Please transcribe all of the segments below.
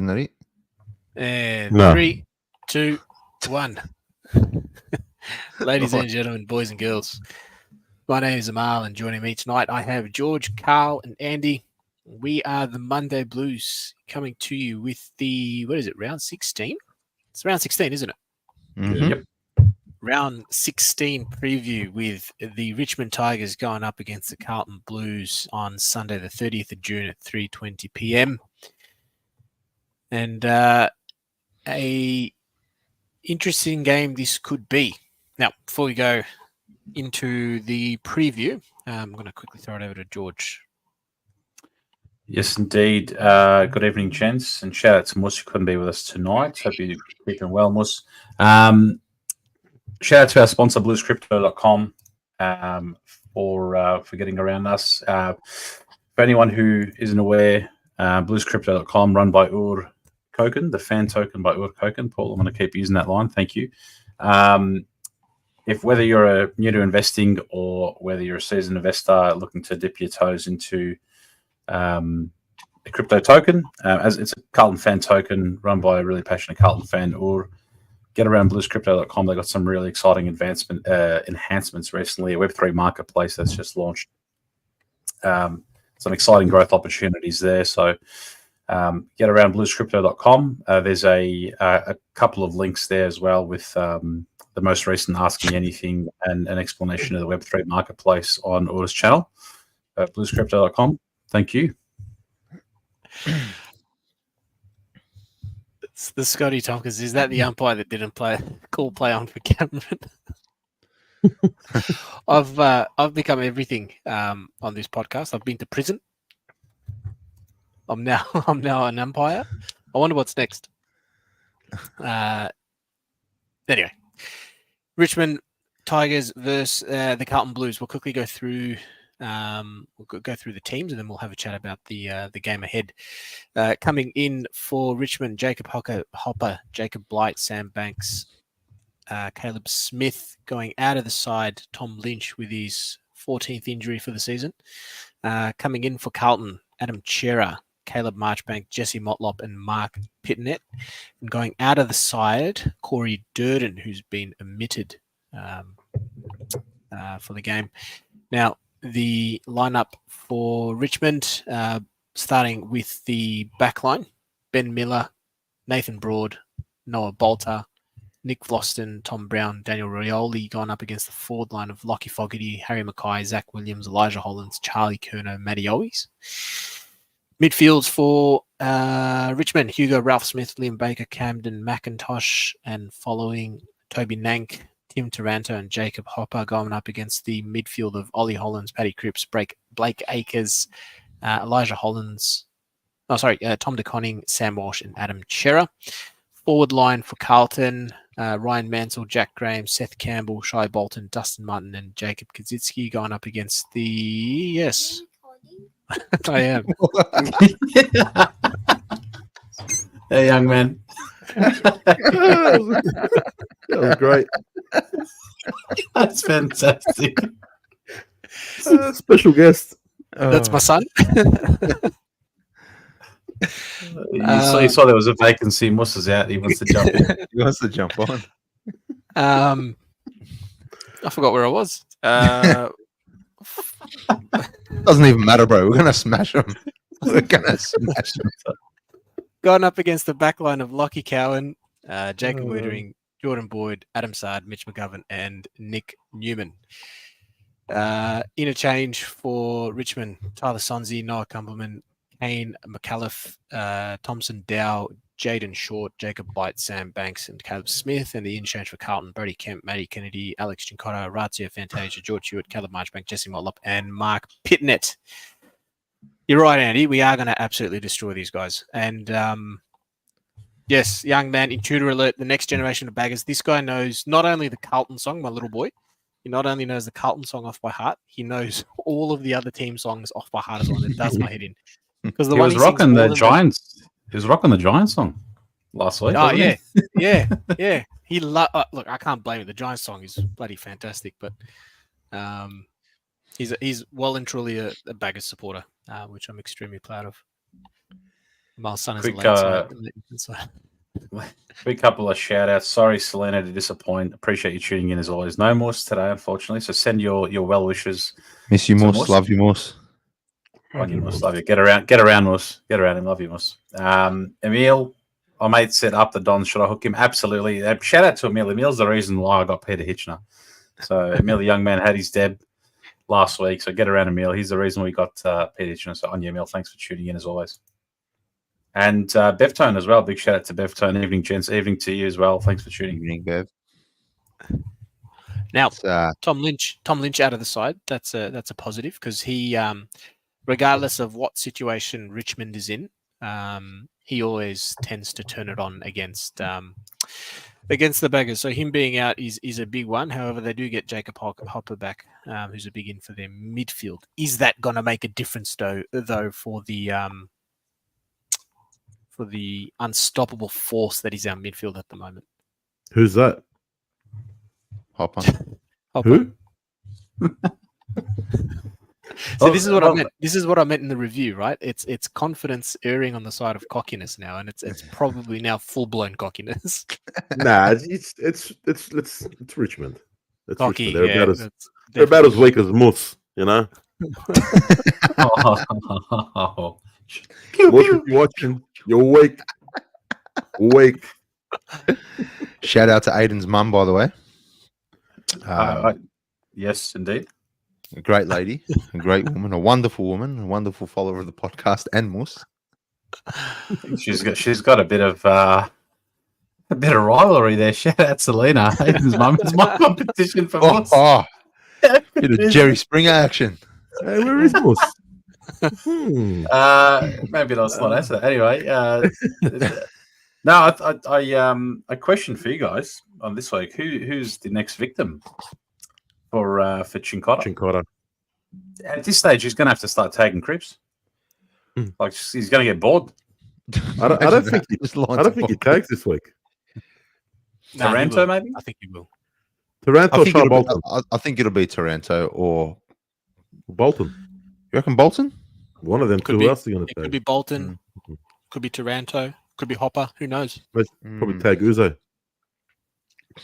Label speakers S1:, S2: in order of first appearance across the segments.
S1: Isn't that it?
S2: And
S3: No.
S2: 3, 2, 1. Ladies and gentlemen, boys and girls, my name is Amal, and joining me tonight I have George, Carl, and Andy. We are the Monday Blues, coming to you with the, round 16? It's round 16, isn't it?
S1: Mm-hmm.
S3: Yep.
S2: Round 16 preview with the Richmond Tigers going up against the Carlton Blues on Sunday the 30th of June at 3:20 p.m. And a interesting game this could be. Now, before we go into the preview, I'm going to quickly throw it over to George.
S3: Yes, indeed. Good evening, gents, and shout out to Mus, who couldn't be with us tonight. Hope you're keeping well, Mus. Shout out to our sponsor, bluescrypto.com, for getting around us. For anyone who isn't aware, bluescrypto.com, run by Ur Koken, the fan token by Ur Koken. Paul, I'm going to keep using that line. Thank you. If whether you're new to investing or whether you're a seasoned investor looking to dip your toes into a crypto token, as it's a Carlton fan token run by a really passionate Carlton fan, or get around bluescrypto.com. They've got some really exciting enhancements recently, a Web3 marketplace that's just launched. Some exciting growth opportunities there. So get around bluescrypto.com. There's a couple of links there as well with the most recent Ask Me Anything and an explanation of the Web3 marketplace on Order's channel at bluescrypto.com. Thank you.
S2: It's the Scotty Tompkins. Is that the umpire that didn't play on for Cameron? I've become everything on this podcast. I've been to prison. I'm now an umpire. I wonder what's next. Anyway, Richmond Tigers versus the Carlton Blues. We'll quickly go through. We'll go through the teams, and then we'll have a chat about the game ahead. Coming in for Richmond, Jacob Hopper, Jacob Blight, Sam Banks, Caleb Smith. Going out of the side, Tom Lynch with his 14th injury for the season. Coming in for Carlton, Adam Chera, Caleb Marchbank, Jesse Mlop, and Mark Pitnet. And going out of the side, Corey Durden, who's been omitted for the game. Now, the lineup for Richmond, starting with the backline, Ben Miller, Nathan Broad, Noah Bolter, Nick Vlosten, Tom Brown, Daniel Rioli, going up against the forward line of Lockie Fogarty, Harry Mackay, Zach Williams, Elijah Hollands, Charlie Kerner, Matty Owes. Midfields for Richmond, Hugo, Ralph Smith, Liam Baker, Camden McIntosh, and following Toby Nank, Tim Taranto, and Jacob Hopper, going up against the midfield of Ollie Hollands, Paddy Cripps, Blake Akers, Elijah Hollands, Tom DeConning, Sam Walsh, and Adam Chera. Forward line for Carlton, Ryan Mansell, Jack Graham, Seth Campbell, Shai Bolton, Dustin Mutton, and Jacob Kaczynski, going up against the... Yes, I am.
S3: Hey, young man.
S1: That was great.
S3: That's fantastic.
S1: Special guest.
S2: That's my son.
S3: You saw there was a vacancy. Mus is out. He wants to jump in.
S1: He wants to jump on.
S2: I forgot where I was.
S1: Doesn't even matter, bro. We're gonna smash him.
S2: Going up against the backline of Lockie Cowan, Jacob Wiedering, Jordan Boyd, Adam Sard, Mitch McGovern, and Nick Newman. Interchange for Richmond, Tyler Sonzi, Noah Cumberman, Kane McAuliffe, Thompson Dow, Jaden Short, Jacob Blight, Sam Banks, and Caleb Smith. And the interchange for Carlton, Brodie Kemp, Matty Kennedy, Alex Gincotto, Razia Fantasia, George Hewitt, Caleb Marchbank, Jesse Motlop, and Mark Pitnet. You're right, Andy. We are going to absolutely destroy these guys. And yes, young man, intruder alert, the next generation of baggers. This guy knows not only the Carlton song, my little boy, he not only knows the Carlton song off by heart, he knows all of the other team songs off by heart as well. It does my head in. Because
S3: He was rocking the Giants. He was rocking the Giants song last week.
S2: Oh yeah, yeah. He look, I can't blame it. The Giants song is bloody fantastic, but he's well and truly a Baggers supporter, which I'm extremely proud of. My son is a
S3: Quick,
S2: late side.
S3: quick couple of shout outs. Sorry, Selena, to disappoint. Appreciate you tuning in as always. No Moose today, unfortunately. So send your well wishes.
S1: Miss you,
S3: So
S1: Moose.
S3: Moose-
S1: Love you, Moose.
S3: On you, Moose. Love you. Get around, Moose. Get around him. Love you, Moose. Emil, my mate set up the Don. Should I hook him? Absolutely. Shout out to Emil. Emil's the reason why I got Peter Hitchner. So Emil, the young man, had his deb last week. So get around Emil. He's the reason we got Peter Hitchner. So on you, Emil. Thanks for tuning in as always. And Bevtone as well. Big shout out to Bevtone. Evening, gents. Evening to you as well. Thanks for tuning in.
S1: Evening, Bev.
S2: Now,
S1: It's,
S2: Tom Lynch out of the side. That's a positive because he, regardless of what situation Richmond is in, he always tends to turn it on against the Baggers. So him being out is a big one. However, they do get Jacob Hopper back, who's a big in for their midfield. Is that going to make a difference though for the unstoppable force that is our midfield at the moment?
S4: Who's that?
S1: hop on.
S2: Hopper.
S4: Who?
S2: So this is what I meant. This is what I meant in the review, right? It's confidence erring on the side of cockiness now, and it's probably now full blown cockiness.
S4: Nah, it's Richmond. It's
S2: Cocky,
S4: Richmond.
S2: yeah,
S4: They're
S2: that's
S4: about as weak as Moose, you know.
S3: Oh.
S4: Moose, if you're watching, you're weak. Weak.
S1: Shout out to Aiden's mum, by the way.
S3: Yes, indeed.
S1: A great lady, a great woman, a wonderful follower of the podcast and Moose.
S3: She's got a bit of rivalry there. Shout out Selena. Aiden's mum is my competition for Moose.
S1: Bit of Jerry Springer action.
S4: Hey, where is Moose?
S3: Maybe that's not answer. Anyway, no, I a question for you guys on this week. Who's the next victim for Chincotta?
S4: Chincotta.
S3: At this stage, he's going to have to start tagging Crips. Like he's going to get bored.
S4: I don't think he tags this week.
S2: No, he
S3: Taranto,
S2: will.
S3: maybe.
S2: I think he will.
S4: Taranto or Bolton?
S1: I think it'll be Taranto or
S4: Bolton.
S1: you reckon Bolton?
S4: One of them.
S2: Could
S4: Who
S2: be-
S4: else are going to
S2: It could
S4: tag?
S2: be Bolton, could be Taranto, could be Hopper. Who knows?
S4: Probably tag Uzo.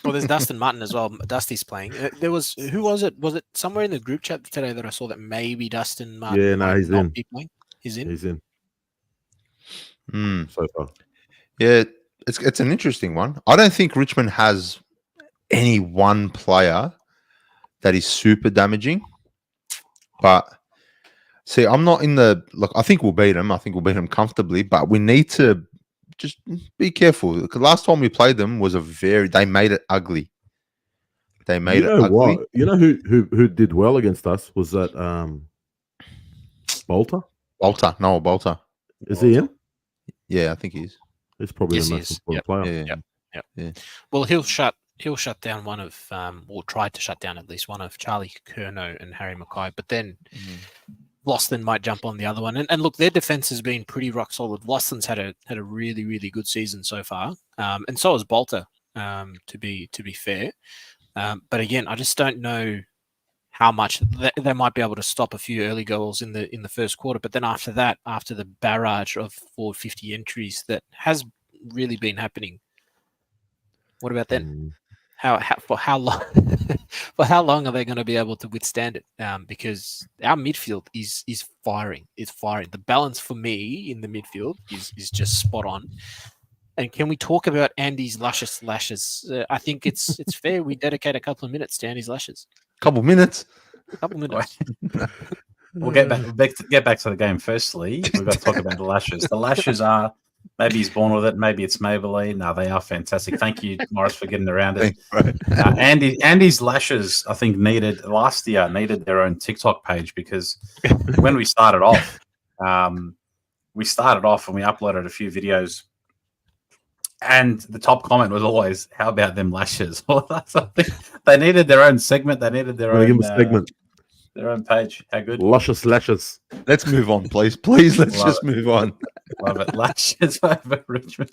S2: Well, there's Dustin Martin as well. Dusty's playing. Who was it? Was it somewhere in the group chat today that I saw that maybe Dustin Martin?
S4: Yeah, no,
S2: might
S4: he's
S2: not
S4: in.
S2: be playing? He's in.
S4: He's in
S1: Mm.
S4: so far.
S1: Yeah, it's an interesting one. I don't think Richmond has any one player that is super damaging. But see, I'm not in the look. I think we'll beat them. I think we'll beat them comfortably. But we need to just be careful. Because last time we played them was they made it ugly. They made it ugly.
S4: What? You know who did well against us was that Bolter.
S1: Noah Bolter.
S4: Is he in?
S1: Yeah, I think he is.
S4: He's probably
S2: Yes,
S4: the
S2: he
S4: most
S2: is.
S4: important player.
S1: Yeah.
S2: Well, he'll shut down one of, or try to shut down at least one of Charlie Curnow and Harry Mackay. But then Loston might jump on the other one. And look, their defense has been pretty rock solid. Loston's had a really, really good season so far, and so has Bolter. To be fair, but again, I just don't know how much they might be able to stop a few early goals in the first quarter. But then after that, after the barrage of 450 entries that has really been happening, what about then? For how long? For how long are they going to be able to withstand it? Because our midfield is firing. It's firing. The balance for me in the midfield is just spot on. And can we talk about Andy's luscious lashes? I think it's fair we dedicate a couple of minutes to Andy's lashes.
S1: Couple minutes.
S2: A couple of minutes.
S3: We'll get back to the game. Firstly, we've got to talk about the lashes. The lashes are maybe he's born with it. Maybe it's Maybelline. No, they are fantastic. Thank you, Morris, for getting around it. Andy's lashes, I think, last year needed their own TikTok page because when we started off, and we uploaded a few videos. And the top comment was always, "How about them lashes?" Well, that's something. They needed their own segment. They needed their own
S4: Give him a segment.
S3: Their own page. How good?
S4: Luscious lashes.
S1: Let's move on, please. Let's just move on.
S3: Love it. Lashes over Richmond.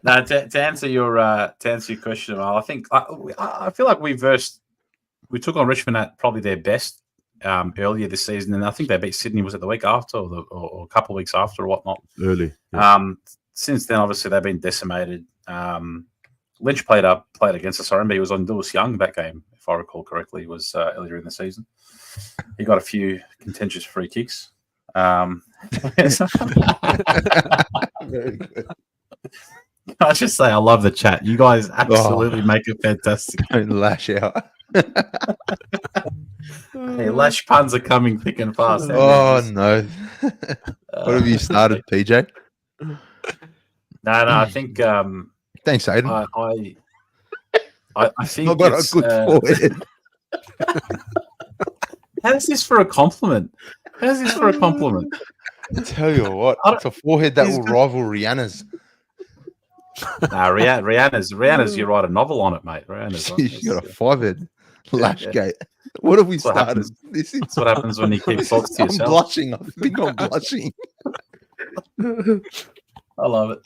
S3: Now, to answer your question, I think I feel like we took on Richmond at probably their best earlier this season, and I think they beat Sydney. Was it the week after, or a couple of weeks after, or whatnot?
S4: Early. Yeah.
S3: Since then, obviously, they've been decimated. Lynch played against us. I remember he was on Lewis Young that game, if I recall correctly. It was earlier in the season. He got a few contentious free kicks. I just say I love the chat. You guys absolutely make it fantastic.
S1: Don't lash out.
S3: Hey, lash puns are coming thick and fast.
S1: Oh no! What have you started, PJ?
S3: No, I think.
S1: Thanks, Aiden.
S3: I think
S1: I've got a good forehead.
S3: How's this for a compliment? How's this for a compliment?
S1: I tell you what, it's a forehead that will rival Rihanna's.
S3: Nah, Rihanna's. You write a novel on it, mate. Rihanna's.
S1: She's got a 5-head lashgate. What have we started?
S3: That's what happens when you keep thoughts to yourself.
S1: I'm blushing. I think I'm blushing.
S3: I love it.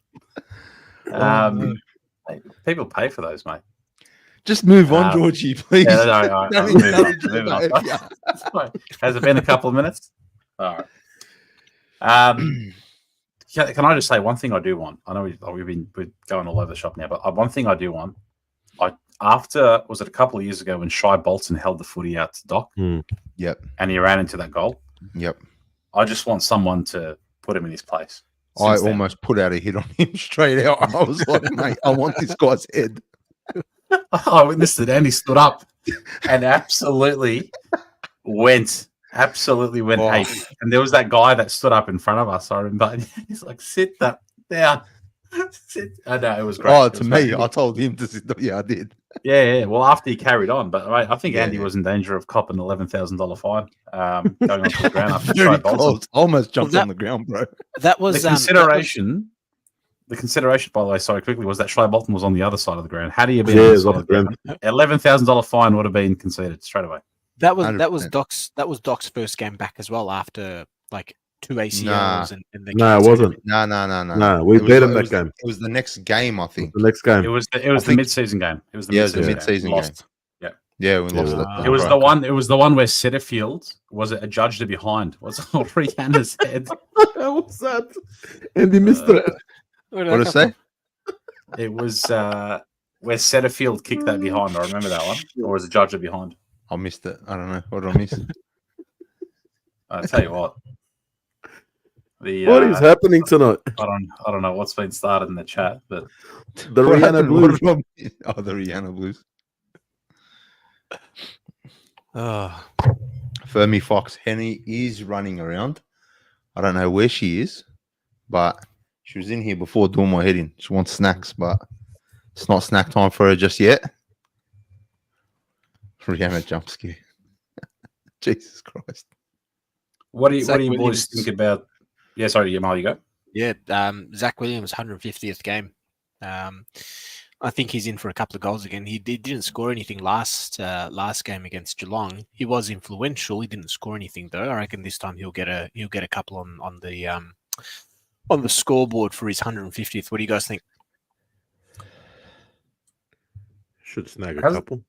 S3: People pay for those, mate.
S1: Just move on, Georgie, please.
S3: Yeah, moving on. Has it been a couple of minutes? All right. Can I just say one thing I do want? I know we're going all over the shop now, but one thing I do want. Was it a couple of years ago when Shai Bolton held the footy out to Doc?
S1: Yep.
S3: And he ran into that goal?
S1: Yep.
S3: I just want someone to put him in his place.
S1: I almost put out a hit on him straight out. I was like, mate, I want this guy's head.
S3: I witnessed it, and he stood up and absolutely went ape. And there was that guy that stood up in front of us. I remember, he's like, "Sit that down." I know, it was great.
S1: Oh, to me, I told him to sit. Yeah, I did.
S3: Yeah. Well, after he carried on, but I think Andy was in danger of copping an $11,000 fine going onto the ground after Shai Bolton.
S1: Almost jumped on the ground, bro.
S2: That was
S3: the consideration. The consideration, by the way, sorry, quickly, was that Shai Bolton was on the other side of the ground. Had he been on the side of the ground, $11,000 fine would have been conceded straight away.
S2: That was Doc's first game back as well after like 2 ACLs and the
S4: No, it wasn't.
S1: No.
S4: We beat him that game.
S1: It was the next game, I think.
S4: The next game.
S3: It was the mid-season game. It was the
S1: mid-season game. Yeah, we lost it.
S3: It was the one. It was the one where Setterfield was it adjudged to behind. Was it Rihanna's head?
S4: What was that? And he missed it.
S1: What did it say?
S3: It was where Setterfield kicked that behind. I remember that one. Or was it judged behind?
S1: I missed it. I don't know. What did I miss?
S3: I tell you what.
S4: What is happening tonight?
S3: I don't know what's been started in the chat, but
S4: the Rihanna Blues.
S1: Oh, the Rihanna Blues. Fermi Fox Henny is running around. I don't know where she is, but she was in here before doing my head in. She wants snacks, but it's not snack time for her just yet. Rihanna jump scare. Jesus Christ.
S3: What do you boys think about? Yeah, sorry, Yamal, you go.
S2: Yeah, Zach Williams' 150th game. I think he's in for a couple of goals again. He didn't score anything last game against Geelong. He was influential. He didn't score anything though. I reckon this time he'll get a couple on the scoreboard for his 150th. What do you guys think?
S4: Should snag a couple.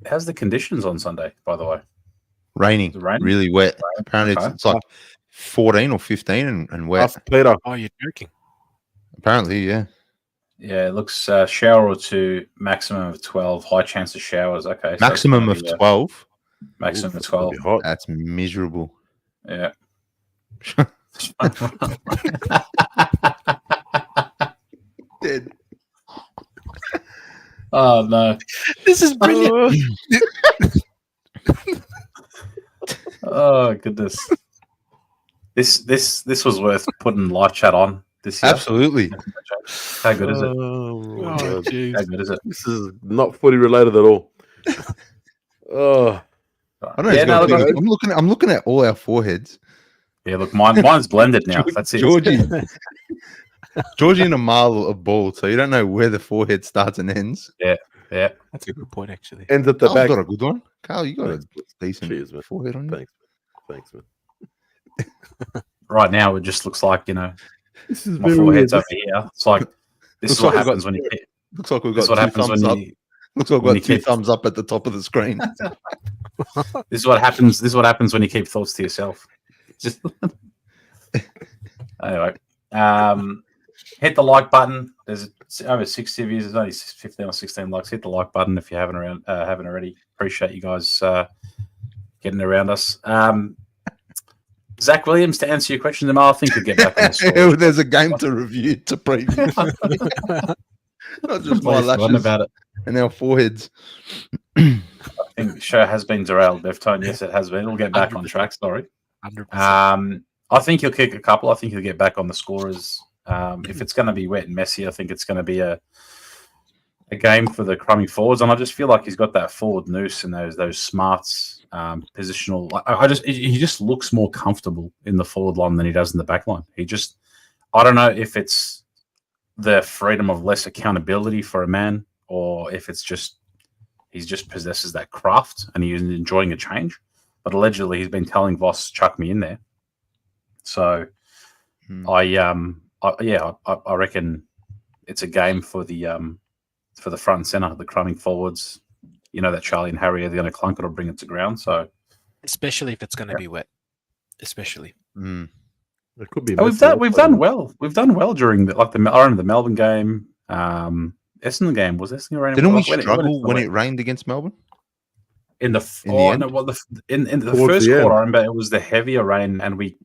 S3: How's the conditions on Sunday, by the way?
S1: Raining, really wet. Apparently it's like 14 or 15 and wet.
S4: Peter.
S2: Oh, you're joking.
S1: Apparently, yeah.
S3: Yeah, it looks shower or two, maximum of 12, high chance of showers. Okay. So
S1: maximum of 12?
S3: Maximum of 12.
S1: That's miserable.
S3: Yeah.
S1: Dead.
S3: Oh, no.
S2: This is brilliant.
S3: Oh, goodness. This was worth putting live chat on this year.
S1: Absolutely.
S3: How good is it?
S2: Oh, geez.
S3: How good is it?
S4: This is not footy related at all. Oh,
S1: I don't know. I'm looking at all our foreheads.
S3: Yeah, look, mine's blended now. That's it.
S1: Georgie and Amal are bald, so you don't know where the forehead starts and ends.
S3: Yeah.
S2: That's a good point, actually.
S4: Ends at the back.
S1: Got a good one. Carl, you got a decent forehead on you.
S4: Thanks, man.
S3: Right now, it just looks like,
S4: this is
S3: my forehead's over here. It's like, this is what happens when you
S1: Looks like we've got two thumbs up. Looks like we've got two thumbs up at the top of the screen.
S3: This is what happens. This is what happens when you keep thoughts to yourself. Just anyway, hit the like button. There's over 60 of you. There's only 15 or 16 likes. Hit the like button if you haven't already. Appreciate you guys getting around us. Zach Williams, to answer your question, I think he'll get back on the score.
S1: There's a game to review to preview. Not just my lashes
S3: about it.
S1: and our foreheads.
S3: I think the show has been derailed, Beftone. Yes, it has been. We'll get back 100%. On track. Sorry.
S2: 100%.
S3: I think he'll kick a couple. I think he'll get back on the scorers. If it's going to be wet and messy, I think it's going to be a game for the crummy forwards. And I just feel like he's got that forward noose and those smarts, positional. He just looks more comfortable in the forward line than he does in the back line. I don't know if it's the freedom of less accountability for a man, or if it's just he just possesses that craft and he's enjoying a change. But allegedly, he's been telling Voss, "Chuck me in there." So, I reckon it's a game for the front and center, the crumbing forwards. You know that Charlie and Harry are going to clunk it or bring it to ground. So,
S2: especially if it's going to be wet, especially.
S4: It could be.
S3: We've done well. We've done well during I remember the Melbourne game. Essendon game was Essendon raining.
S1: Didn't we struggle when it rained against Melbourne?
S3: In the first quarter, I remember it was the heavier rain, and we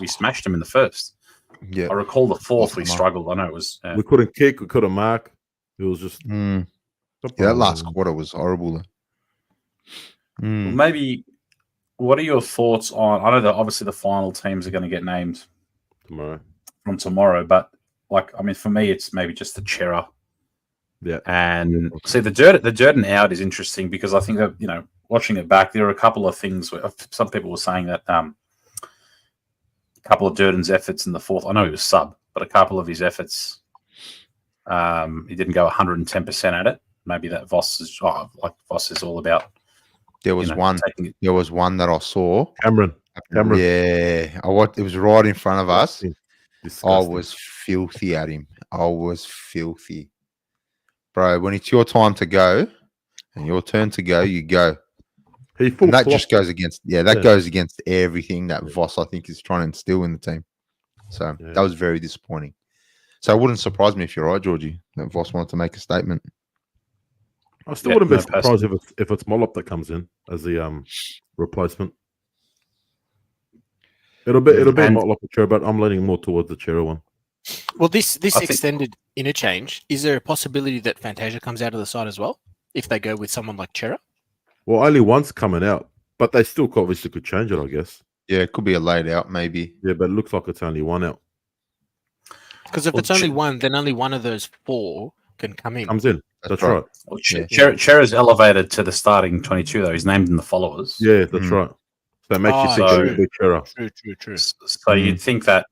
S3: smashed them in the first.
S1: Yeah,
S3: I recall the fourth we struggled. I know it was.
S4: We couldn't kick. We couldn't mark. It was just.
S1: That last quarter was horrible.
S3: Well, maybe. What are your thoughts on? I know that obviously the final teams are going to get named tomorrow, but for me, it's maybe just the Chera.
S4: Yeah,
S3: and see the Durden out is interesting because I think that watching it back, there are a couple of things where some people were saying that a couple of Durden's efforts in the fourth. I know he was sub, but a couple of his efforts, he didn't go 110% at it. Maybe that Voss is all about.
S1: There was one. There was one that I saw.
S4: Cameron.
S1: Yeah, it was right in front of us.
S4: Disgusting.
S1: I was filthy at him. Bro, when it's your time to go and your turn to go, you go. And that just goes against goes against everything that Voss, I think, is trying to instill in the team. So that was very disappointing. So it wouldn't surprise me if you're right, Georgie, that Voss wanted to make a statement.
S4: I still wouldn't be surprised if it's Mlop that comes in as the replacement. It'll be Mlop and Chera, but I'm leaning more towards the Chera one.
S2: Well, this extended interchange, is there a possibility that Fantasia comes out of the side as well if they go with someone like Chera?
S4: Well, only one's coming out, but they still obviously could change it, I guess.
S1: Yeah, it could be a laid out, maybe.
S4: Yeah, but it looks like it's only one out.
S2: Because if it's only one, then only one of those four can come in.
S4: Comes in. That's right.
S3: Well, Chera's elevated to the starting 22, though. He's named in the followers.
S4: Yeah, that's right. So that makes you think it would be Chera.
S2: True.
S3: So you'd think that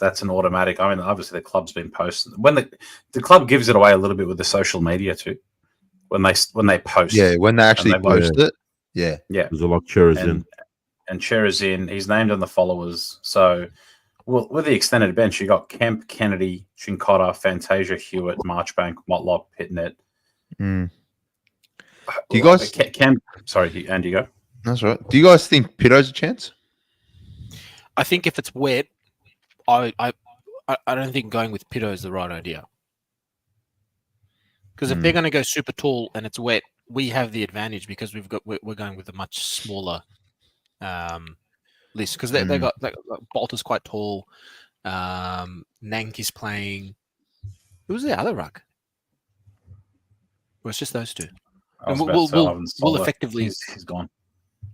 S3: that's an automatic. I mean, obviously the club's been posting when the club gives it away a little bit with the social media too. When they post,
S1: when they actually post it,
S4: there's a lot of Chera's in,
S3: and Chera's in. He's named on the followers. So, with the extended bench, you got Kemp, Kennedy, Chincotta, Fantasia, Hewitt, Marchbank, Mlop, Pitnet.
S1: Do you guys?
S3: Kemp. Sorry, and you go.
S1: That's right. Do you guys think Pitto's a chance?
S2: I think if it's wet, I don't think going with Pitto is the right idea. Because if they're going to go super tall and it's wet, we have the advantage because we're going with a much smaller list. Because they got Bolter's quite tall. Nank is playing. Who was the other ruck? Well, it's just those two. And we'll effectively.
S3: He's gone.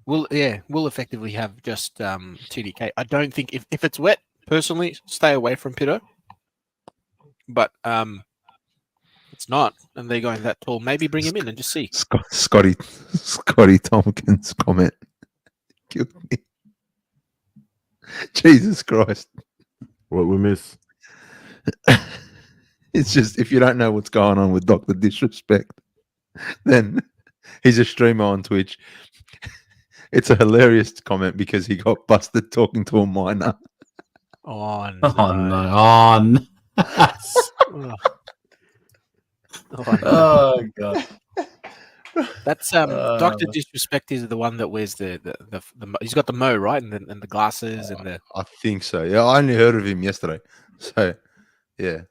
S2: We'll effectively have just TDK. I don't think if it's wet, personally, stay away from Pitto. But it's not, and they're going that tall. Maybe bring him in and just see.
S1: Scotty Tompkins' comment killed me. Jesus Christ!
S4: What we miss?
S1: It's just if you don't know what's going on with Dr. Disrespect, then he's a streamer on Twitch. It's a hilarious comment because he got busted talking to a minor.
S2: Oh no!
S3: Oh god!
S2: That's Doctor Disrespect is the one that wears the he's got the mo, right, and the glasses and the.
S1: I think so. Yeah, I only heard of him yesterday. So, yeah.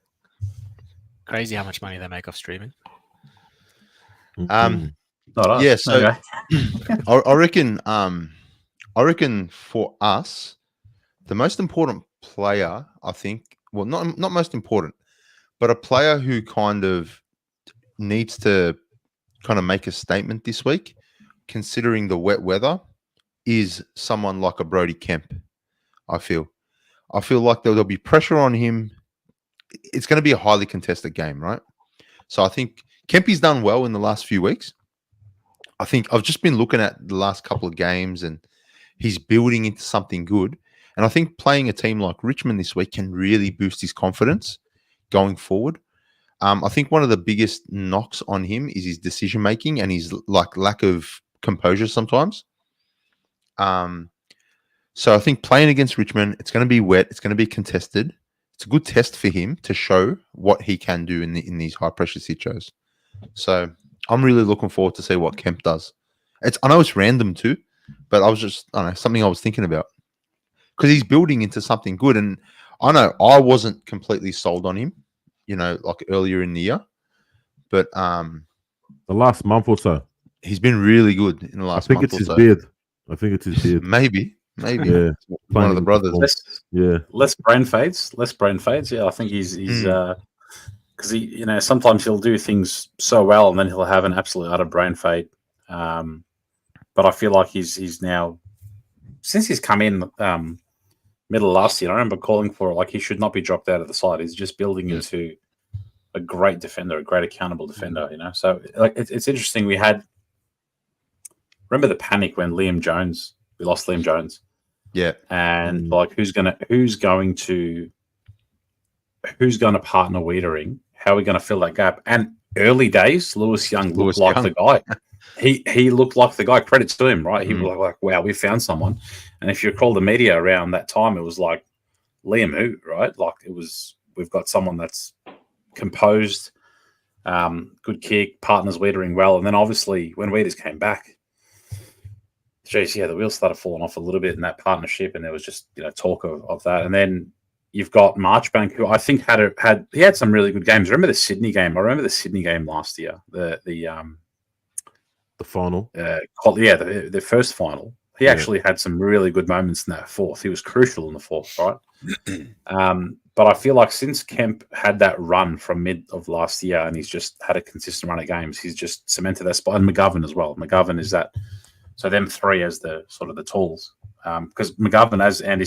S2: Crazy how much money they make off streaming.
S3: Not us.
S1: Yeah. So
S3: Okay.
S1: I reckon for us, the most important player, I think, well, not most important, but a player who kind of needs to kind of make a statement this week, considering the wet weather, is someone like a Brodie Kemp. I feel like there'll be pressure on him. It's going to be a highly contested game, right? So I think Kempy's done well in the last few weeks. I think I've just been looking at the last couple of games and he's building into something good. And I think playing a team like Richmond this week can really boost his confidence going forward. I think one of the biggest knocks on him is his decision making and his lack of composure sometimes. So I think playing against Richmond, it's going to be wet. It's going to be contested. It's a good test for him to show what he can do in these high pressure situations. So I'm really looking forward to see what Kemp does. I know it's random too, but I don't know, something I was thinking about because he's building into something good. And I know I wasn't completely sold on him, like earlier in the year, but
S4: the last month or so,
S1: he's been really good in the last month.
S4: I think it's his beard.
S1: Maybe.
S4: Yeah,
S1: one of the brothers.
S3: Less brain fades. Yeah, I think he's because he, sometimes he'll do things so well and then he'll have an absolute utter brain fade. But I feel like he's now, since he's come in middle of last year, I remember calling for it, like he should not be dropped out of the side. He's just building into a great defender, a great accountable defender. So like it's interesting. Remember the panic when we lost Liam Jones.
S1: Yeah.
S3: And like who's going to partner Wiedering? How are we going to fill that gap? And early days, Lewis Young looked like the guy. He looked like the guy. Credit to him, right? He was like, wow, we found someone. And if you recall the media around that time, it was like Liam who, right? Like we've got someone that's composed, good kick, partners Wiedering well. And then obviously when Wieders came back, geez, yeah, the wheels started falling off a little bit in that partnership, and there was just talk of that. And then you've got Marchbank, who I think had some really good games. Remember the Sydney game? I remember the Sydney game last year. The
S4: final.
S3: The first final. He actually had some really good moments in that fourth. He was crucial in the fourth, right? But I feel like since Kemp had that run from mid of last year, and he's just had a consistent run of games, he's just cemented that spot. And McGovern as well. McGovern is that. So them three as the sort of the tools, because McGovern, as Andy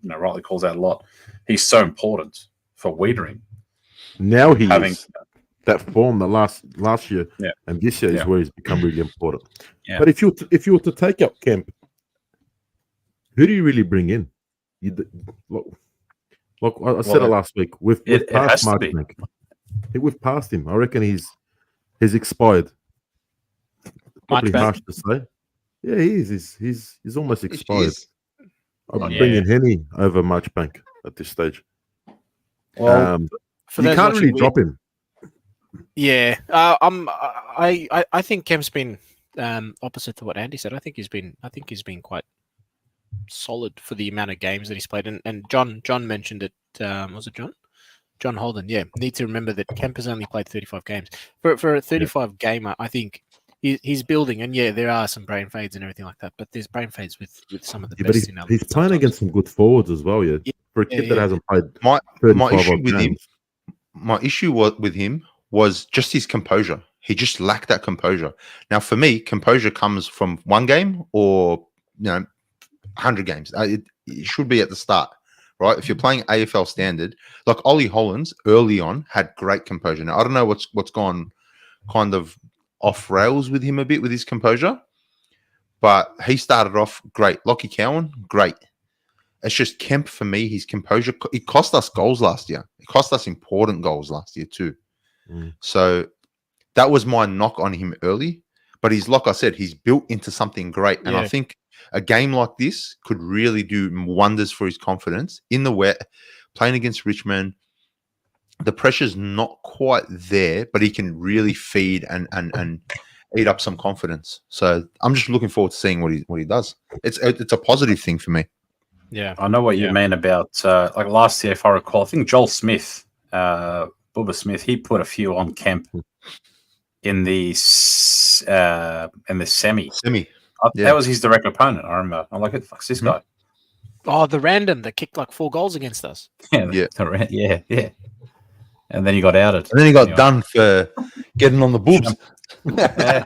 S3: rightly calls out a lot, he's so important for Wiedering.
S4: Now he's having that form the last year, and this year is where he's become really important.
S3: Yeah.
S4: But if you were to take up Kemp, who do you really bring in? Look, I said it last week. We've passed Marchbank. We've passed him. I reckon he's expired. Probably harsh to say. Yeah, he is. He's almost expired. I'll bring in Henny over Marchbank at this stage.
S2: Well,
S4: you can't really drop him.
S2: Yeah, I think Kemp's been opposite to what Andy said. I think he's been quite solid for the amount of games that he's played. And John mentioned it. Was it John? John Holden. Yeah, need to remember that Kemp has only played 35 games. For a 35 gamer, I think. He's building, and there are some brain fades and everything like that. But there's brain fades with some of the best.
S4: But he's playing against some good forwards as well. Yeah, for a kid that hasn't played.
S1: My issue with him was just his composure. He just lacked that composure. Now, for me, composure comes from one game or 100 games. It should be at the start, right? If you're playing AFL standard, like Ollie Hollands early on had great composure. Now I don't know what's gone kind of off rails with him a bit with his composure, but he started off great. Lockie Cowan, great. It's just Kemp for me. His composure, it cost us goals last year. It cost us important goals last year too. So that was my knock on him early. But he's, like I said, he's built into something great, and I think a game like this could really do wonders for his confidence in the wet, playing against Richmond. The pressure's not quite there, but he can really feed and eat up some confidence. So I'm just looking forward to seeing what he does. It's a positive thing for me.
S2: Yeah,
S3: I know what you mean about like last year, if I recall. I think Joel Smith, Bubba Smith, he put a few on Kemp in the semi. That was his direct opponent. I remember. I'm like, fuck's this guy?
S2: Oh, the random that kicked like 4 goals against us.
S3: Yeah. And then he got outed.
S1: And then he got done for getting on the boobs.
S3: Yeah.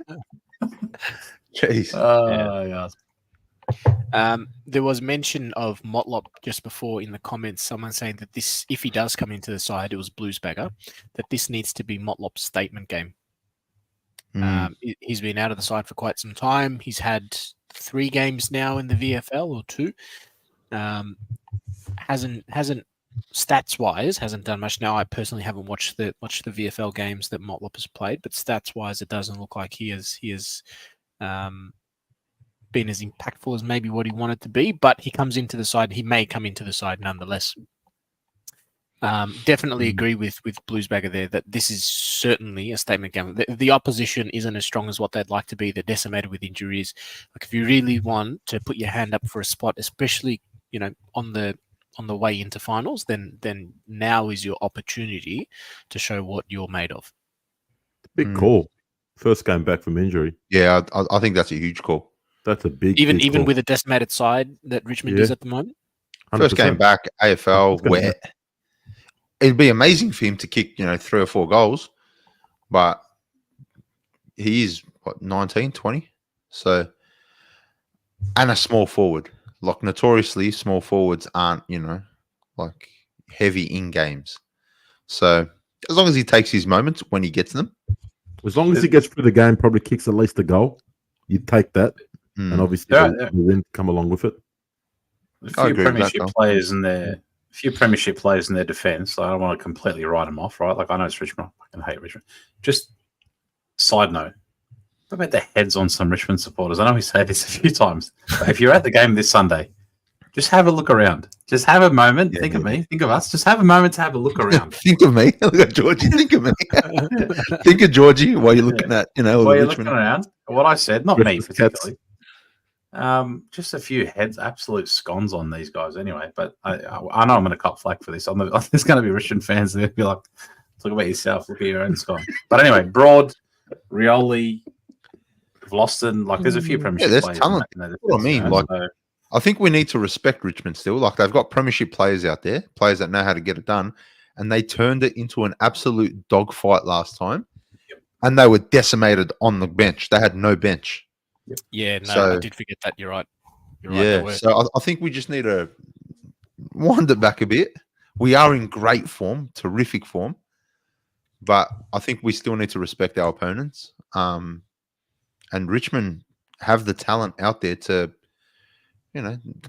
S1: Jeez.
S2: There was mention of Mlop just before in the comments. Someone saying that this, if he does come into the side, it was Bluesbagger, that this needs to be Motlop's statement game. He's been out of the side for quite some time. He's had 3 games now in the VFL or 2. Hasn't stats wise hasn't done much. Now I personally haven't watched the VFL games that Mlop has played, but stats wise it doesn't look like he has been as impactful as maybe what he wanted to be, but he comes into the side. He may come into the side nonetheless. Definitely agree with Bluesbagger there that this is certainly a statement game. The opposition isn't as strong as what they'd like to be. They're decimated with injuries. Like if you really want to put your hand up for a spot, especially on the way into finals, then now is your opportunity to show what you're made of.
S4: Big call. First game back from injury.
S1: Yeah, I think that's a huge call.
S4: That's a big
S2: even
S4: call.
S2: with a decimated side that Richmond is at the moment.
S4: 100%.
S1: First game back, AFL, where it'd be amazing for him to kick 3 or 4 goals, but he is 19, 20, so and a small forward. Like notoriously, small forwards aren't like heavy in games. So as long as he takes his moments when he gets them,
S4: as long as he gets through the game, probably kicks at least a goal. You take that. And obviously, the win come along with it.
S3: A few premiership players in their defence. I don't want to completely write them off, right? Like I know it's Richmond. I fucking hate Richmond. Just side note. What about the heads on some Richmond supporters? I know we say this a few times. But if you're at the game this Sunday, just have a look around. Just have a moment. Think of me. Think of us. Just have a moment to have a look around.
S1: Think of me. Look at Georgie. Think of me. Think of Georgie while you're looking at
S3: while you're looking around. What I said, not me particularly. Just a few heads, absolute scones on these guys anyway. But I know I'm going to cop flack for this. There's going to be Richmond fans that will be like, talk about yourself, look at your own scone. But anyway, Broad, Rioli, Vlosten, like there's a few premiership players.
S1: Yeah, there's talent. That's what I mean. I think we need to respect Richmond still. Like they've got premiership players out there, players that know how to get it done. And they turned it into an absolute dogfight last time. And they were decimated on the bench. They had no bench.
S2: Yeah, no, I did forget that. You're right.
S1: Right, so I think we just need to wind it back a bit. We are in great form, terrific form, but I think we still need to respect our opponents. And Richmond have the talent out there to,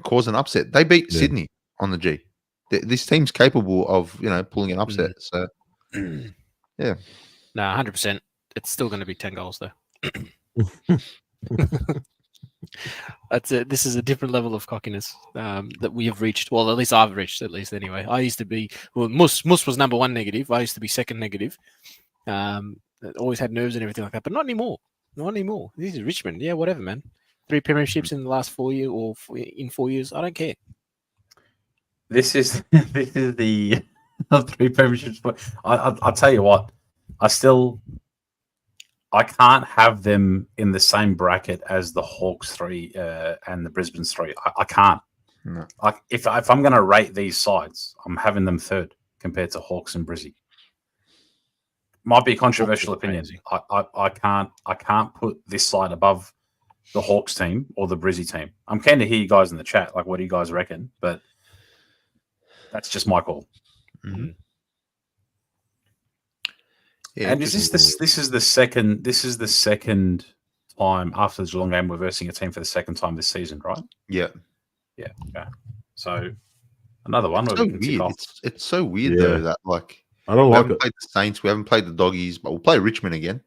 S1: cause an upset. They beat Sydney on the G. This team's capable of, pulling an upset. So, yeah.
S2: No, 100%. It's still going to be 10 goals though. That's it. This is a different level of cockiness that we have reached. Well, at least I've reached, at least anyway. I used to be, Mus was number 1 negative. I used to be second negative. Always had nerves and everything like that, but not anymore. Not anymore. This is Richmond. Yeah, whatever, man. 3 premierships in the last 4 years or in 4 years. I don't care.
S3: This is the 3 premierships. I'll tell you what. I can't have them in the same bracket as the Hawks 3 and the Brisbane 3. I can't.
S1: No.
S3: If I'm going to rate these sides, I'm having them 3rd compared to Hawks and Brizzy. Might be a controversial opinion. I can't put this side above the Hawks team or the Brizzy team. I'm keen to hear you guys in the chat. Like, what do you guys reckon? But that's just my call.
S1: Mm-hmm. Yeah,
S3: and this is the second time after the Geelong game we're versing a team for the second time this season, right?
S1: Yeah.
S3: Okay. So another one.
S1: It's so weird. It's so weird though that like
S4: I don't like
S1: it. We haven't played the Saints, we haven't played the Doggies, but we'll play Richmond again.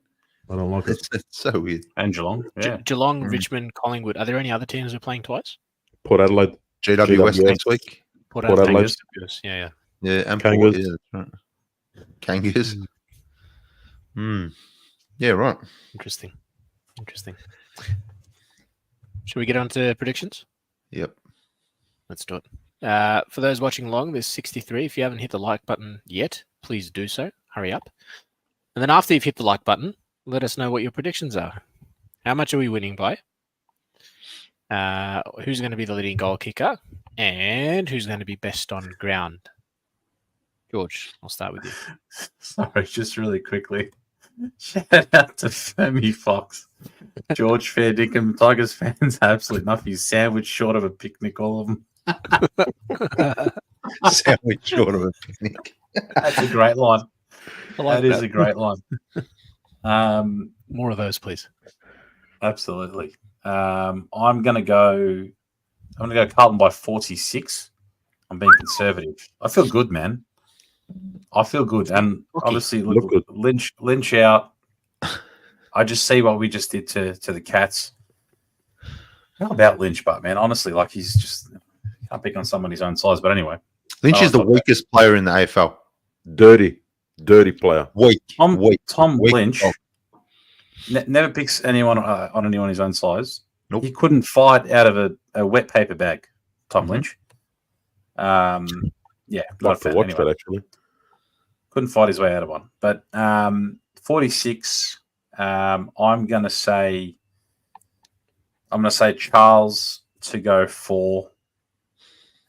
S4: I don't like it.
S1: It's so weird.
S3: And Geelong, yeah.
S2: Geelong, Richmond, Collingwood. Are there any other teams who are playing twice?
S4: Port Adelaide,
S1: GWS next week.
S2: Port
S4: Adelaide.
S2: Yeah.
S1: Yeah, and
S4: Kangas.
S1: Port, yeah, that's right. Kangas. Yeah, right.
S2: Interesting. Interesting. Should we get on to predictions?
S1: Yep.
S2: Let's do it. For those watching along, there's 63. If you haven't hit the like button yet, please do so. Hurry up. And then after you've hit the like button, let us know what your predictions are. How much are we winning by? Who's going to be the leading goal kicker? And who's going to be best on ground? George, I'll start with you.
S3: Sorry, just really quickly. Shout out to Fermi Fox. George Fair Dinkum, Tigers fans, absolutely nothing. Sandwich short of a picnic, all of them.
S1: Sandwich short of a picnic.
S3: That's a great line.
S2: That
S3: is a great line.
S2: More of those, please.
S3: Absolutely. I'm gonna go Carlton by 46. I'm being conservative. I feel good, man. I feel good, and obviously look good. Lynch out. I just see what we just did to the Cats. How about Lynch, but man, honestly, like he's just can't pick on someone his own size. But anyway,
S1: Lynch is the weakest player in the AFL.
S4: Dirty player.
S3: Tom Lynch never picks anyone on anyone his own size.
S1: Nope.
S3: He couldn't fight out of a wet paper bag. Tom Lynch. Yeah,
S4: Like to watch that actually.
S3: Couldn't fight his way out of one. But 46. I'm gonna say Charles to go 4.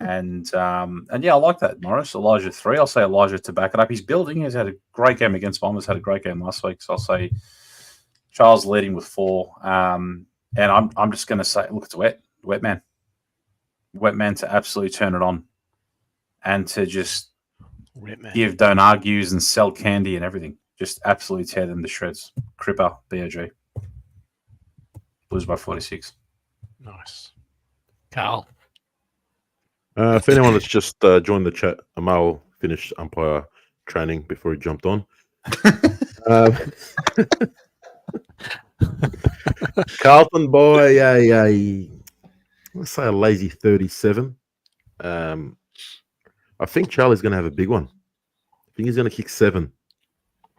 S3: And yeah, I like that, Morris. Elijah 3. I'll say Elijah to back it up. He's building. He's had a great game against Bombers, had a great game last week. So I'll say Charles leading with 4. And I'm just gonna say, look, it's a wet man. Wet man to absolutely turn it on. And to just give don't argues and sell candy and everything. Just absolutely tear them to shreds. Cripper, BOG. Blues by 46.
S2: Nice. Carl.
S4: If anyone that's just joined the chat, Amal finished umpire training before he jumped on. Carlton by let's say a lazy 37. I think Charlie's going to have a big one. I think he's going to kick 7.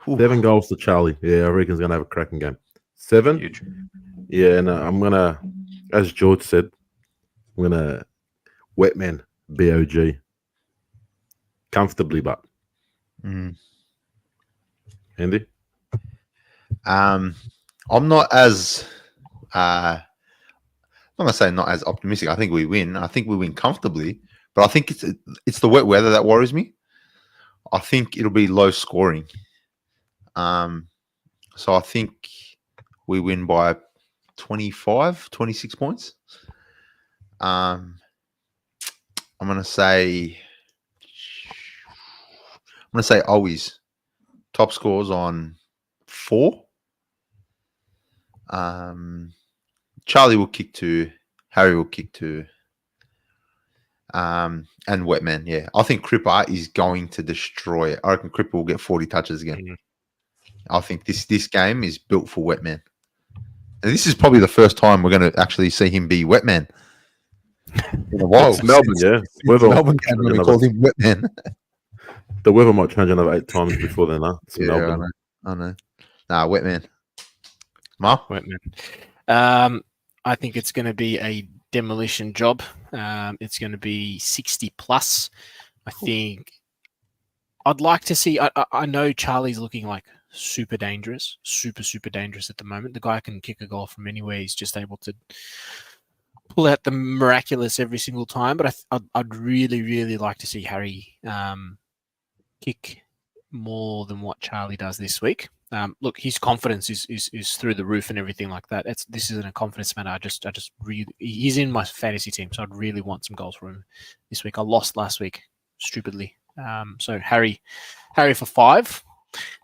S4: Ooh. 7 goals to Charlie. Yeah, I reckon he's going to have a cracking game. 7?
S3: Huge.
S4: Yeah, and I'm going to, as George said, I'm going to Wetman, BOG. Comfortably, but. Andy?
S1: I'm not as, I'm going to say not as optimistic. I think we win. I think we win comfortably. But I think it's the wet weather that worries me. I think it'll be low scoring. So I think we win by 25, 26 points. I'm going to say always top scores on 4. Charlie will kick 2. Harry will kick 2. And Wetman, yeah. I think Cripper is going to destroy it. I reckon Cripper will get 40 touches again. Mm-hmm. I think this game is built for Wetman. And this is probably the first time we're going to actually see him be Wetman. In a while.
S4: It's Melbourne, yeah.
S1: Melbourne came when we called him Wetman.
S4: The weather might change another 8 times before then, huh? It's Melbourne.
S1: I know. Nah, Wetman. Ma?
S2: Wetman. I think it's going to be a demolition job. It's going to be 60 plus. I think I'd like to see. I know Charlie's looking like super dangerous, super dangerous at the moment. The guy can kick a goal from anywhere. He's just able to pull out the miraculous every single time. But I'd really like to see Harry kick more than what Charlie does this week. Look, his confidence is through the roof and everything like that. This isn't a confidence matter. I just really, he's in my fantasy team, so I'd really want some goals from him this week. I lost last week stupidly. So Harry for 5,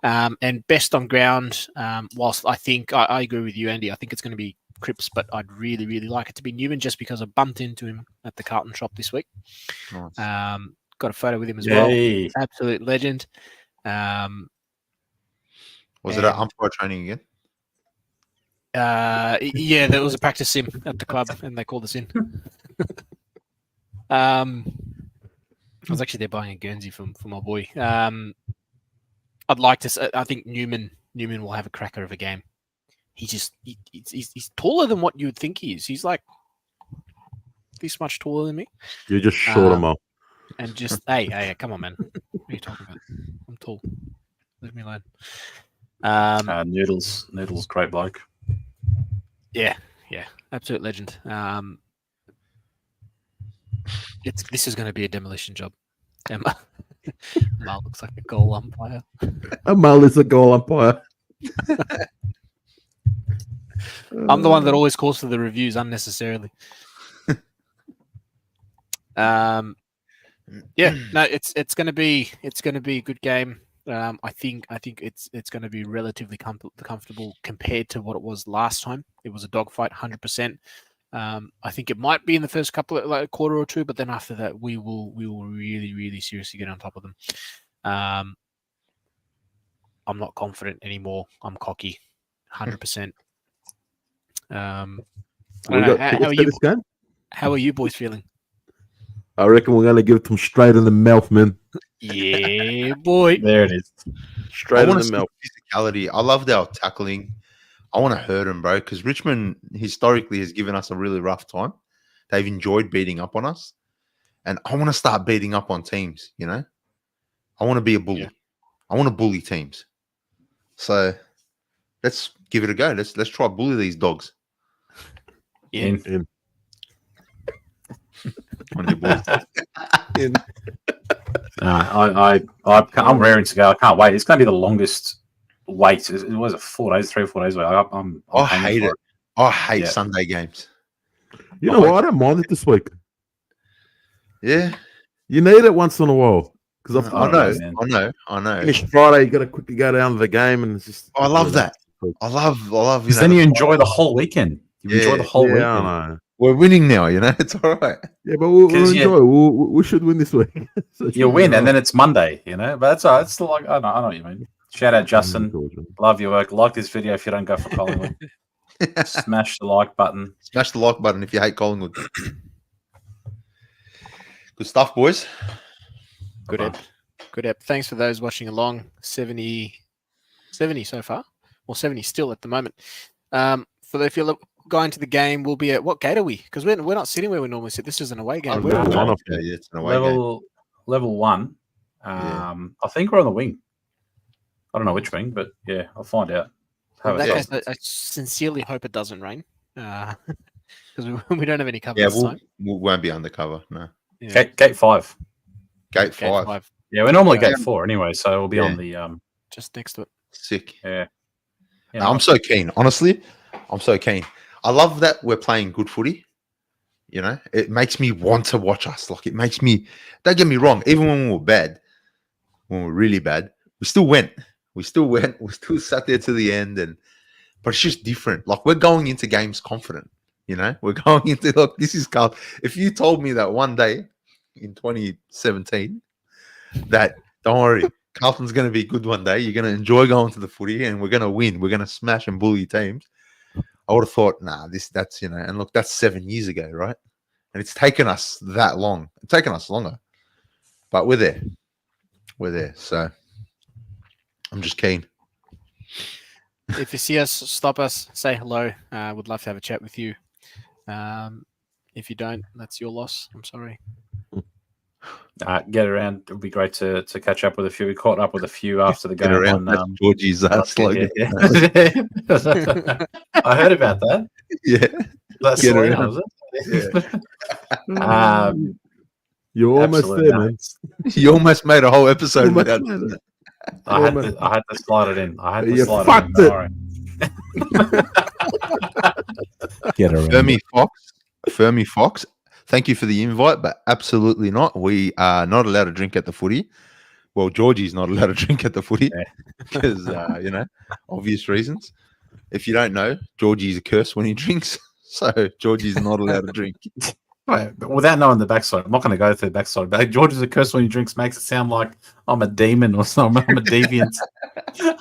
S2: and best on ground. Whilst I think I agree with you, Andy. I think it's going to be Cripps, but I'd really like it to be Newman just because I bumped into him at the Carlton shop this week.
S1: Nice.
S2: Got a photo with him as well. Absolute legend.
S1: Was it an umpire training again?
S2: Yeah, there was a practice sim at the club, and they called us in. I was actually there buying a Guernsey for my boy. I'd like to. I think Newman will have a cracker of a game. he's taller than what you would think he is. He's like this much taller than me.
S4: You're just short him up.
S2: And just hey, come on, man. What are you talking about? I'm tall. Leave me alone.
S3: Noodles, great bloke.
S2: Yeah, absolute legend. This is going to be a demolition job. Emma Mal looks like a goal umpire.
S4: Mal is a goal umpire.
S2: I'm the one that always calls for the reviews unnecessarily. It's going to be a good game. I think it's going to be relatively comfortable compared to what it was last time. It was a dogfight, 100%. I think it might be in the first couple of like a quarter or two, but then after that, we will really, really seriously get on top of them. I'm not confident anymore. I'm cocky, 100%. How are you boys feeling?
S4: I reckon we're going to give it to them straight in the mouth, man.
S2: Yeah, boy.
S3: There it is.
S4: Straight in the mouth.
S1: Physicality. I loved our tackling. I want to hurt them, bro, because Richmond historically has given us a really rough time. They've enjoyed beating up on us. And I want to start beating up on teams, you know? I want to be a bully. Yeah. I want to bully teams. So let's give it a go. Let's try to bully these dogs.
S3: In.
S1: I'm
S3: raring to go. I can't wait. It's going to be the longest wait. It was 4 days, 3 or 4 days away.
S1: I hate it. I hate Sunday games.
S4: You know what? I don't mind it this week.
S1: Yeah,
S4: you need it once in a while because
S1: I know.
S4: Finish Friday, you got to quickly go down to the game, and it's just.
S1: I love that. I love.
S3: Because then you enjoy the whole weekend. You enjoy the whole weekend.
S4: I know.
S1: We're winning now, you know. It's all right.
S4: Yeah, but we'll enjoy. We should win this week.
S3: So you win, and then it's Monday, you know. But that's all right. It's still like I know what you mean. Shout out Justin. Love your work. Like this video if you don't go for Collingwood. Smash the like button.
S1: Smash the like button if you hate Collingwood. Good stuff, boys.
S2: Good ep. Thanks for those watching along. 70 so far. Well, 70 still at the moment. If you're going to the game, we'll be at what gate are we? Because we're not sitting where we normally sit. This is an away game.
S1: It's an away game.
S3: Level 1. I think we're on the wing. I don't know which wing, but yeah, I'll find out.
S2: I sincerely hope it doesn't rain because we don't have any cover.
S1: Yeah, we won't be undercover. No.
S3: Yeah. Gate 5.
S1: Gate 5.
S3: Yeah, we're normally gate 4 anyway, so we'll be on the
S2: just next to it.
S1: Sick.
S3: Yeah.
S1: No, I'm so keen. Honestly, I'm so keen. I love that we're playing good footy. You know, it makes me want to watch us. Like, it makes me. Don't get me wrong. Even when we were bad, when we were really bad, we still went. We still sat there to the end, but it's just different. Like, we're going into games confident. You know, we're going into this is Carlton. If you told me that one day in 2017 that don't worry, Carlton's going to be good one day. You're going to enjoy going to the footy, and we're going to win. We're going to smash and bully teams. I would have thought, that's and look, that's 7 years ago, right? And it's taken us that long. It's taken us longer, but we're there. We're there. So I'm just keen.
S2: If you see us, stop us, say hello. Would love to have a chat with you. If you don't, that's your loss. I'm sorry.
S3: Get around. It would be great to catch up with a few. We caught up with a few after the game.
S1: On Georgie's slogan.
S3: Yeah. I heard about that.
S1: Yeah.
S3: That's Selena, was it?
S1: Yeah.
S4: You're almost there, man.
S1: You almost made a whole episode without that.
S3: I had to slide it in. Get around.
S1: Fermi Fox. Thank you for the invite, but absolutely not. We are not allowed to drink at the footy. Well, Georgie's not allowed to drink at the footy because, obvious reasons. If you don't know, Georgie's a curse when he drinks. So Georgie's not allowed to drink.
S3: Right, but without knowing the backside, I'm not going to go through the backside. But Georgie's a curse when he drinks makes it sound like I'm a demon or something. I'm a deviant.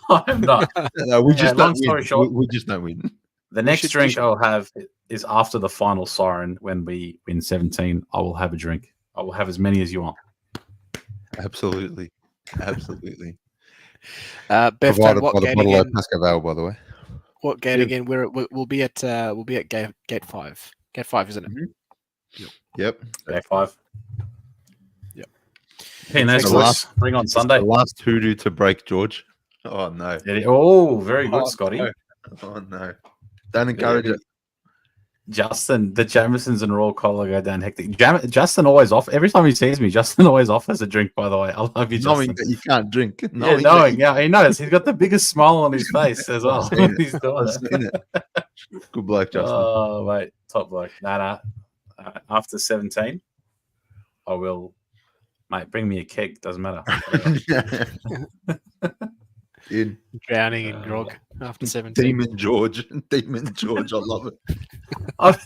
S3: I'm not.
S1: No, we just don't win. We just don't win.
S3: The next drink I'll have is after the final siren when we win 17. I will have a drink. I will have as many as you want.
S1: Absolutely.
S2: Beth,
S1: Provided by the bottle of Pascal Vale, by the way.
S2: What gate
S4: Yeah.
S2: again? We'll be at gate 5. Gate 5, isn't it?
S1: Yep.
S3: Gate 5.
S2: Yep.
S3: P&S,
S1: The last-
S3: bring on Sunday.
S1: The last hoodoo to break George. Oh no.
S3: Oh, very good,
S1: Oh,
S3: Scotty.
S1: no. Oh no. Don't encourage it.
S3: Justin, the Jamisons and Royal Collar go down hectic. Justin always off. Every time he sees me, Justin always offers a drink, by the way. I love you,
S1: Knowing
S3: Justin.
S1: that you can't drink.
S3: Yeah, he knows. He's got the biggest smile on his face as well.
S1: I've seen
S3: He's doing
S1: I've seen it. Good bloke, Justin.
S3: Oh, mate. Top bloke. Nah. After 17, I will, mate, bring me a keg. Doesn't matter.
S1: In
S2: Drowning in grog after 17.
S1: Demon George. Demon George. I love it.
S3: Oh,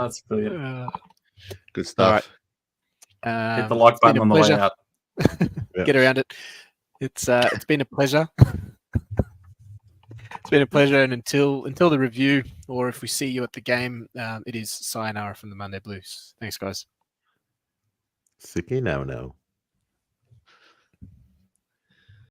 S3: that's brilliant.
S1: Good stuff.
S3: Hit the like button on the way out.
S2: Get around it. It's been a pleasure. It's been a pleasure, and until the review, or if we see you at the game, it is sayonara from the Monday Blues. Thanks, guys.
S4: Sicky now.